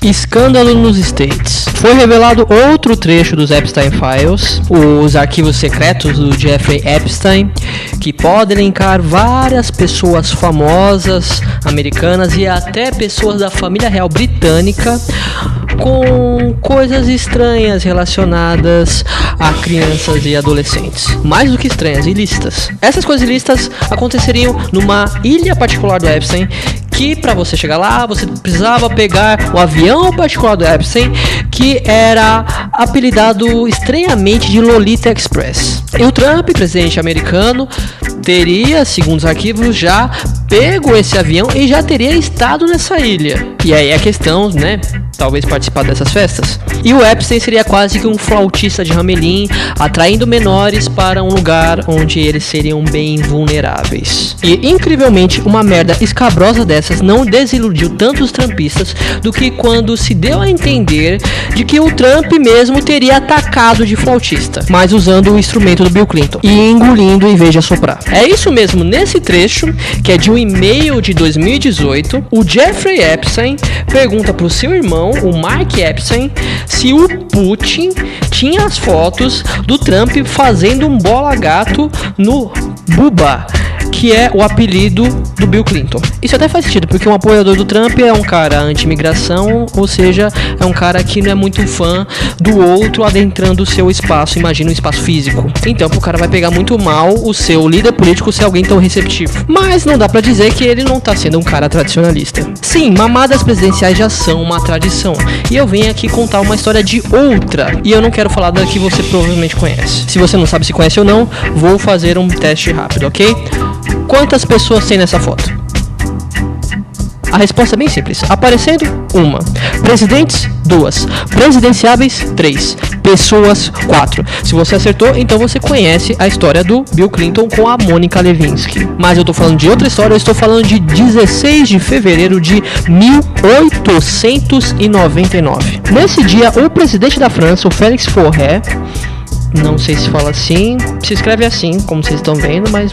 Escândalo nos States. Foi revelado outro trecho dos Epstein Files, os arquivos secretos do Jeffrey Epstein, que pode elencar várias pessoas famosas americanas e até pessoas da família real britânica com coisas estranhas relacionadas a crianças e adolescentes. Mais do que estranhas, ilícitas. Essas coisas ilícitas aconteceriam numa ilha particular do Epstein, que para você chegar lá, você precisava pegar o avião particular do Epstein, que era apelidado estranhamente de Lolita Express. E o Trump, presidente americano, teria, segundo os arquivos, já pego esse avião e já teria estado nessa ilha. E aí a questão, né? Talvez participar dessas festas. E o Epstein seria quase que um flautista de Hamelin, atraindo menores para um lugar onde eles seriam bem vulneráveis. E incrivelmente, uma merda escabrosa dessas não desiludiu tanto os trumpistas do que quando se deu a entender de que o Trump mesmo teria atacado de flautista, mas usando o instrumento do Bill Clinton e engolindo em vez de assoprar. É isso mesmo, nesse trecho, que é de um e-mail de 2018, o Jeffrey Epstein pergunta pro seu irmão, o Mark Epstein, se o Putin tinha as fotos do Trump fazendo um bola-gato no Bubba, que é o apelido do Bill Clinton. Isso até faz sentido, porque um apoiador do Trump é um cara anti-imigração, ou seja, é um cara que não é muito fã do outro adentrando o seu espaço, imagina um espaço físico. Então o cara vai pegar muito mal o seu líder político ser alguém tão receptivo. Mas não dá pra dizer que ele não tá sendo um cara tradicionalista. Sim, mamadas presidenciais já são uma tradição, e eu venho aqui contar uma história de outra, e eu não quero falar da que você provavelmente conhece. Se você não sabe se conhece ou não, vou fazer um teste rápido, ok? Quantas pessoas tem nessa foto? A resposta é bem simples. Aparecendo, 1. Presidentes, 2. Presidenciáveis, 3. Pessoas, 4. Se você acertou, então você conhece a história do Bill Clinton com a Monica Lewinsky. Mas eu tô falando de outra história, eu estou falando de 16 de fevereiro de 1899. Nesse dia, o presidente da França, o Félix Faure, não sei se fala assim, se escreve assim, como vocês estão vendo, mas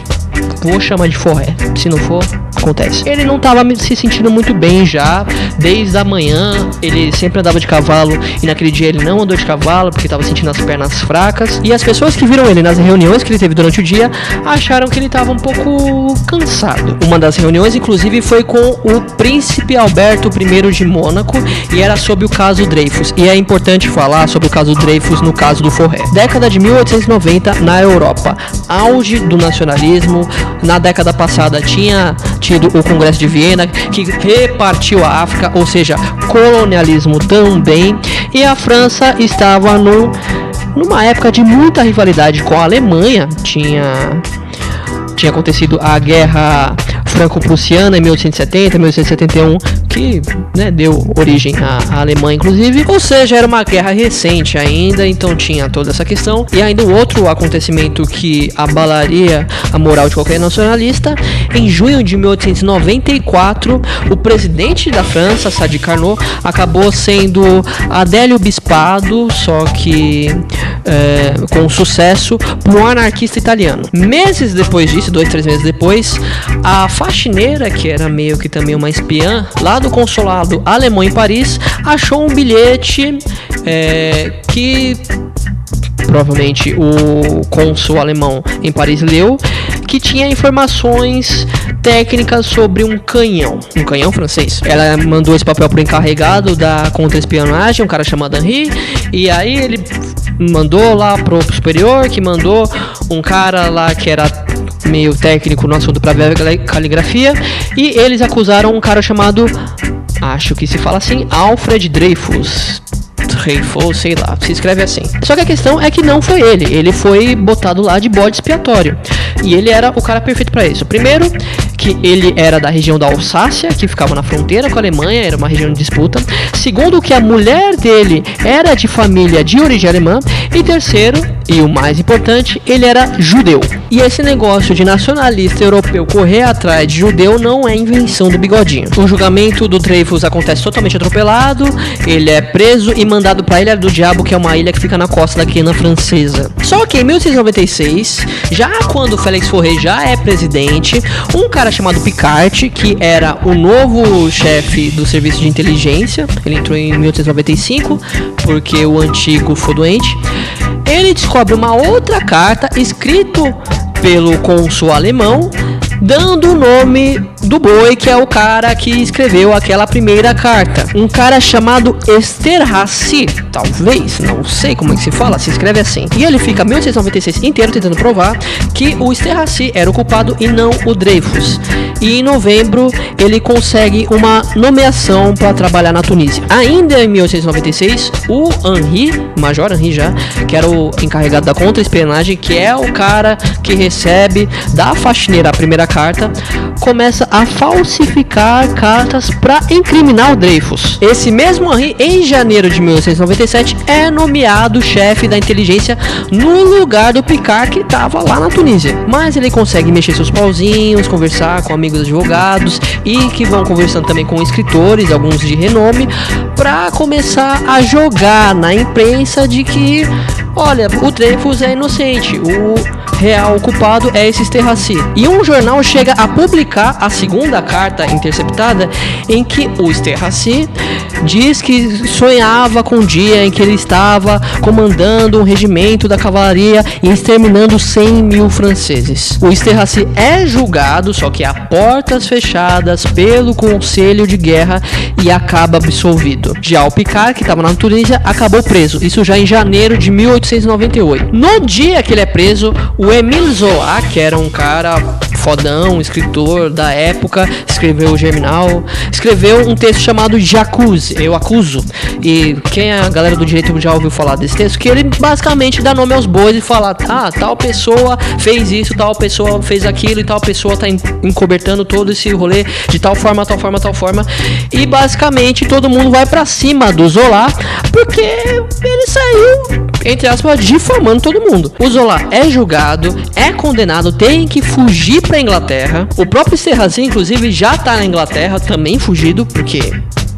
vou chamar de Forré, se não for, acontece. Ele não estava se sentindo muito bem já, desde a manhã, ele sempre andava de cavalo, e naquele dia ele não andou de cavalo, porque estava sentindo as pernas fracas, e as pessoas que viram ele nas reuniões que ele teve durante o dia, acharam que ele estava um pouco cansado. Uma das reuniões, inclusive, foi com o príncipe Alberto I de Mônaco, e era sobre o caso Dreyfus, e é importante falar sobre o caso Dreyfus no caso do Forré. Década de 1890 na Europa, auge do nacionalismo. Na década passada tinha tido o Congresso de Viena, que repartiu a África, ou seja, colonialismo também, e a França estava numa época de muita rivalidade com a Alemanha. Tinha acontecido a Guerra Franco-Prussiana em 1870, 1871, que, né, deu origem à Alemanha, inclusive. Ou seja, era uma guerra recente ainda, então tinha toda essa questão. E ainda um outro acontecimento que abalaria a moral de qualquer nacionalista: em junho de 1894, o presidente da França, Sadi Carnot, acabou sendo adélio bispado, só que com sucesso, por um anarquista italiano. Meses depois disso, 2-3 meses depois, a faxineira, que era meio que também uma espiã, lá do consulado alemão em Paris, achou um bilhete que provavelmente o cônsul alemão em Paris leu, que tinha informações técnicas sobre um canhão francês. Ela mandou esse papel pro encarregado da contra-espionagem, um cara chamado Henri, e aí ele mandou lá pro superior, que mandou um cara lá que era meio técnico no assunto para ver a caligrafia, e eles acusaram um cara chamado, acho que se fala assim, Alfred Dreyfus, sei lá, se escreve assim. Só que a questão é que não foi ele foi botado lá de bode expiatório, e ele era o cara perfeito para isso. Primeiro, que ele era da região da Alsácia, que ficava na fronteira com a Alemanha, era uma região de disputa. Segundo, que a mulher dele era de família de origem alemã. E terceiro, e o mais importante, ele era judeu. E esse negócio de nacionalista europeu correr atrás de judeu não é invenção do Bigodinho. O julgamento do Dreyfus acontece totalmente atropelado, ele é preso e mandado para a Ilha do Diabo, que é uma ilha que fica na costa da Guiana Francesa. Só que em 1696, já quando Félix Fauré já é presidente, um cara chamado Picard, que era o novo chefe do serviço de inteligência, ele entrou em 1895 porque o antigo foi doente, ele descobre uma outra carta escrito pelo cônsul alemão, dando o nome do boi, que é o cara que escreveu aquela primeira carta. Um cara chamado Esterhazy, talvez, não sei como é que se fala, se escreve assim. E ele fica 1696 inteiro tentando provar que o Esterhazy era o culpado e não o Dreyfus. E em novembro ele consegue uma nomeação para trabalhar na Tunísia. Ainda em 1896, o Henri, Major Henri já, que era o encarregado da contra-espionagem, que é o cara que recebe da faxineira a primeira carta, começa a falsificar cartas para incriminar o Dreyfus. Esse mesmo Henri, em janeiro de 1897, é nomeado chefe da inteligência no lugar do Picard, que estava lá na Tunísia. Mas ele consegue mexer seus pauzinhos, conversar com amigos advogados e que vão conversando também com escritores, alguns de renome, para começar a jogar na imprensa de que, olha, o Dreyfus é inocente, o real culpado é esse Esterhazy. E um jornal chega a publicar a segunda carta interceptada, em que o Esterhazy diz que sonhava com o dia em que ele estava comandando um regimento da cavalaria e exterminando 100 mil franceses. O Esterhazy é julgado, só que a portas fechadas pelo Conselho de Guerra, e acaba absolvido. Já o Picard, que estava na Tunísia, acabou preso. Isso já em janeiro de 1898. No dia que ele é preso, o Émile Zola, que era um cara fodão, escritor da época, escreveu o Germinal, escreveu um texto chamado J'accuse, eu acuso. E quem é a galera do direito já ouviu falar desse texto, que ele basicamente dá nome aos bois e fala, tal pessoa fez isso, tal pessoa fez aquilo, e tal pessoa tá encobertando todo esse rolê de tal forma, tal forma, tal forma. E basicamente todo mundo vai pra cima do Zola, porque ele saiu, entre aspas, difamando todo mundo. O Zola é julgado, é condenado, tem que fugir pra Inglaterra. O próprio Esterhazy, inclusive, já tá na Inglaterra, também fugido, porque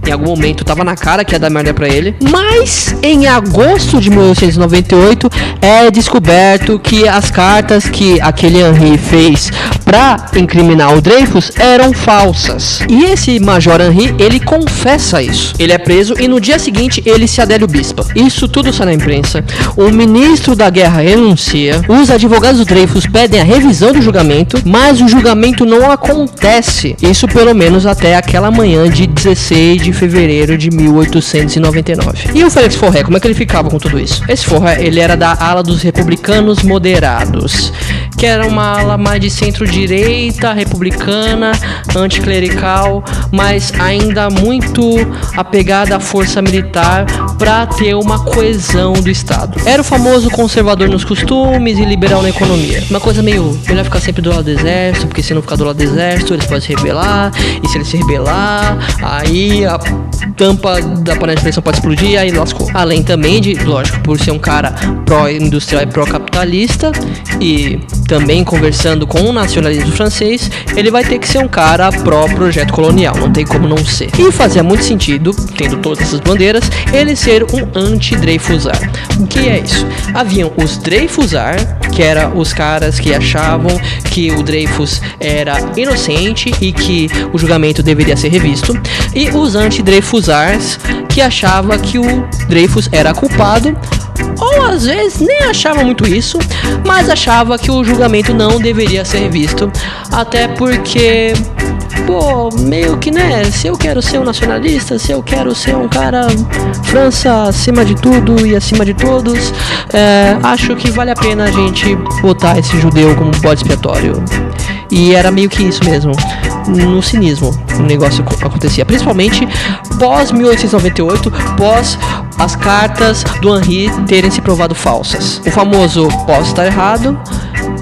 em algum momento tava na cara que ia dar merda pra ele. Mas em agosto de 1898 é descoberto que as cartas que aquele Henri fez pra incriminar o Dreyfus eram falsas. E esse Major Henri, ele confessa isso. Ele é preso e no dia seguinte ele se adere ao bispo. Isso tudo sai na imprensa. O ministro da guerra renuncia. Os advogados do Dreyfus pedem a revisão do julgamento, mas o julgamento não acontece. Isso pelo menos até aquela manhã de 16 de fevereiro de 1899. E o Félix Fauré, como é que ele ficava com tudo isso? Esse Fauré, ele era da ala dos republicanos moderados, que era uma ala mais de centro-direita, republicana, anticlerical, mas ainda muito apegada à força militar para ter uma coesão do Estado. Era o famoso conservador nos costumes e liberal na economia. Uma coisa meio, melhor ficar sempre do lado do exército, porque se não ficar do lado do exército, eles podem se rebelar, e se eles se rebelar, aí a tampa da panela de pressão pode explodir, aí lascou. Além também de, lógico, por ser um cara pró-industrial e pró-capitalista, e também conversando com o nacionalismo francês, ele vai ter que ser um cara pró-projeto colonial, não tem como não ser. E fazia muito sentido, tendo todas essas bandeiras, ele ser um anti-Dreyfusard. O que é isso? Haviam os Dreyfusard, que eram os caras que achavam que o Dreyfus era inocente e que o julgamento deveria ser revisto, e os anti-Dreyfusards, que achavam que o Dreyfus era culpado, ou às vezes nem achava muito isso, mas achava que o julgamento não deveria ser revisto, até porque, meio que, né, se eu quero ser um nacionalista, se eu quero ser um cara França acima de tudo e acima de todos, acho que vale a pena a gente botar esse judeu como bode expiatório. E era meio que isso mesmo, no cinismo o negócio acontecia, principalmente pós 1898, pós as cartas do Henri terem se provado falsas. O famoso posso estar errado,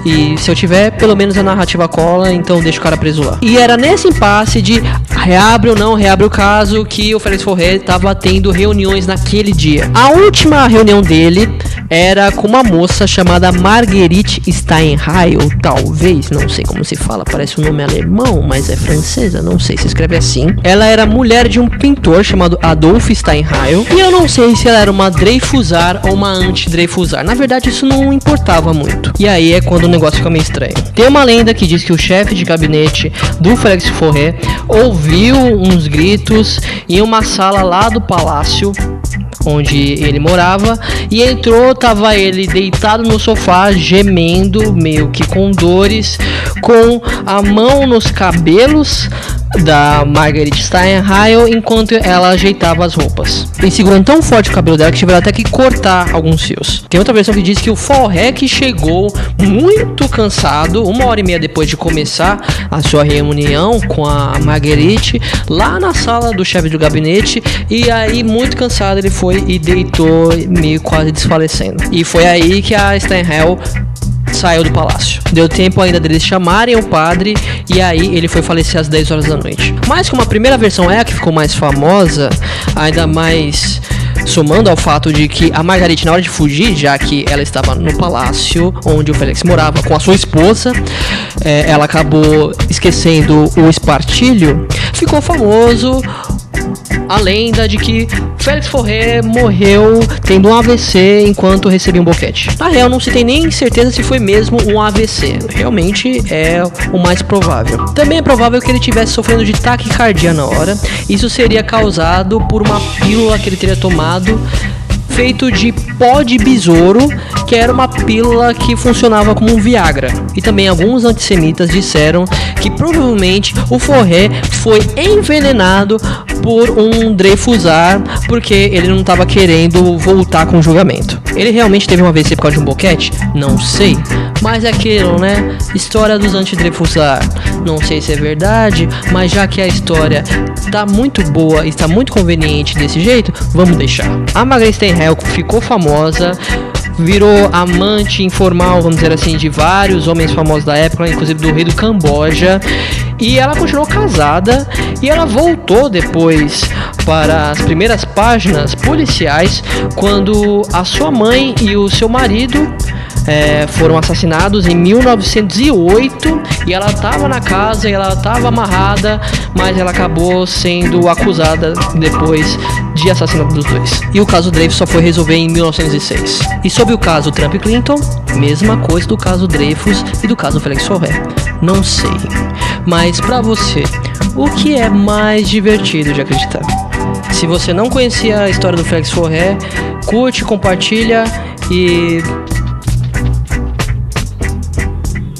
e se eu tiver, pelo menos a narrativa cola, então deixa o cara preso lá. E era nesse impasse de reabre ou não reabre o caso que o Félix Fauré estava tendo reuniões naquele dia. A última reunião dele era com uma moça chamada Marguerite Steinheil, talvez, não sei como se fala, parece um nome alemão, mas é francesa, não sei se escreve assim. Ela era mulher de um pintor chamado Adolf Steinheil, e eu não sei se ela era uma Dreyfusar ou uma anti-Dreyfusar. Na verdade, isso não importava muito. E aí é quando o negócio fica meio estranho. Tem uma lenda que diz que o chefe de gabinete do Félix Fauré ouviu uns gritos em uma sala lá do palácio onde ele morava, e entrou, tava ele deitado no sofá, gemendo, meio que com dores, com a mão nos cabelos da Marguerite Steinheil enquanto ela ajeitava as roupas, e segurando tão forte o cabelo dela que tiveram até que cortar alguns fios. Tem outra versão que diz que o Fauré que chegou muito cansado, 1h30 depois de começar a sua reunião com a Marguerite, lá na sala do chefe do gabinete, e aí muito cansado ele foi e deitou, meio quase desfalecendo. E foi aí que a Steinheil saiu do palácio. Deu tempo ainda deles chamarem o padre, e aí ele foi falecer às 10 horas da noite. Mas como a primeira versão é a que ficou mais famosa, ainda mais somando ao fato de que a Marguerite, na hora de fugir, já que ela estava no palácio onde o Félix morava com a sua esposa, ela acabou esquecendo o espartilho, ficou famoso a lenda de que Félix Fauré morreu tendo um AVC enquanto recebia um boquete. Na real, não se tem nem certeza se foi mesmo um AVC. Realmente é o mais provável. Também é provável que ele estivesse sofrendo de taquicardia na hora. Isso seria causado por uma pílula que ele teria tomado feito de pó de besouro, que era uma pílula que funcionava como um Viagra. E também alguns antissemitas disseram que provavelmente o Fauré foi envenenado por um Dreyfusar, porque ele não estava querendo voltar com o julgamento. Ele realmente teve um AVC por causa de um boquete? Não sei. Mas é aquilo, né? História dos anti-Dreyfusar. Não sei se é verdade, mas já que a história está muito boa e está muito conveniente desse jeito, vamos deixar. A Marguerite Steinheil ficou famosa, virou amante informal, vamos dizer assim, de vários homens famosos da época, inclusive do rei do Camboja. E ela continuou casada, e ela voltou depois para as primeiras páginas policiais quando a sua mãe e o seu marido foram assassinados em 1908, e ela estava na casa e ela estava amarrada, mas ela acabou sendo acusada depois de assassinato dos dois. E o caso Dreyfus só foi resolver em 1906. E sobre o caso Trump e Clinton, mesma coisa do caso Dreyfus e do caso Félix Fauré. Não sei. Mas pra você, o que é mais divertido de acreditar? Se você não conhecia a história do Félix Fauré, curte, compartilha e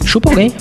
chupa alguém.